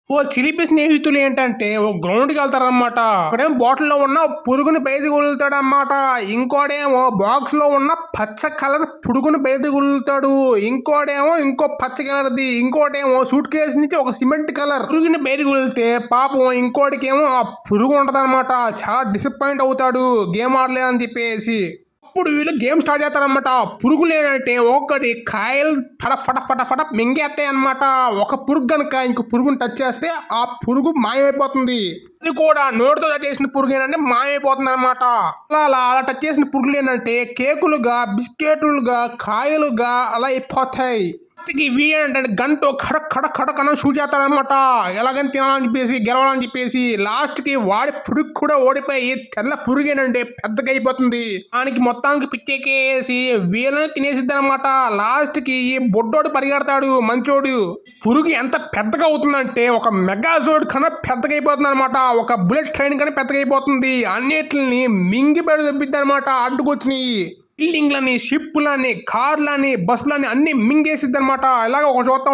ఓ చిలిపి స్నేహితులు ఏంటంటే ఓ గ్రౌండ్కి వెళ్తారనమాట. ఒకడేమో బాటిల్లో ఉన్న పురుగుని బయటకు వదులుతాడనమాట. ఇంకోడేమో బాక్స్ లో ఉన్న పచ్చ కలర్ పురుగుని బయటకు వదులుతాడు. ఇంకోడేమో ఇంకో పచ్చ కలర్ది. ఇంకోటేమో సూట్ కేసు నుంచి ఒక సిమెంట్ కలర్ పురుగుని బయటకు వదిలితే పాపం ఇంకోటికేమో ఆ పురుగు ఉంటదన్నమాట. చాలా డిసప్పాయింట్ అవుతాడు గేమ్ ఆడలే అని చెప్పేసి. అప్పుడు వీళ్ళు గేమ్ స్టార్ట్ చేస్తారనమాట. పురుగులు ఏంటంటే ఒక్కటి కాయలు ఫట ఫట ఫట ఫట మింగేస్తాయి అనమాట. ఒక పురుగు కనుక ఇంకో పురుగుని టచ్ చేస్తే ఆ పురుగు మాయమైపోతుంది. అది కూడా నోటితో టచ్ చేసిన పురుగు ఏంటంటే మాయమైపోతుంది అనమాట. అలా టచ్ చేసిన పురుగులు ఏంటంటే కేకులుగా, బిస్కెట్లుగా, కాయలుగా అలా అయిపోతాయి. వీడంటే గంట ఖడక్ ఖడక్ ఖడక్ అని షూట్ చేస్తాడనమాట. ఎలాగని తినాలని చెప్పేసి గెలవాలని చెప్పేసి లాస్ట్కి వాడి పురుగు కూడా ఓడిపోయి తెల్ల పురుగేనంటే పెద్దగా అయిపోతుంది. దానికి మొత్తానికి పిచ్చెక్కేసి వీళ్ళని తినేసిద్ది అనమాట. లాస్ట్కి ఈ బొడ్డోడు పరిగెడతాడు మంచోడు. పురుగు ఎంత పెద్దగా అవుతుందంటే ఒక మెగాజోడ్ కన్నా పెద్దగా అయిపోతుంది అనమాట. ఒక బుల్లెట్ ట్రైన్ కన్నా పెద్దగా అయిపోతుంది. అన్నిటిని మింగి పెడి తెప్పిద్ది అనమాట. అడ్డుకొచ్చినాయి బిల్డింగ్లని, షిప్పులని, కార్లని, బస్సులని అన్ని మింగేసిద్ది అనమాట. ఇలాగ ఒక చూద్దాం.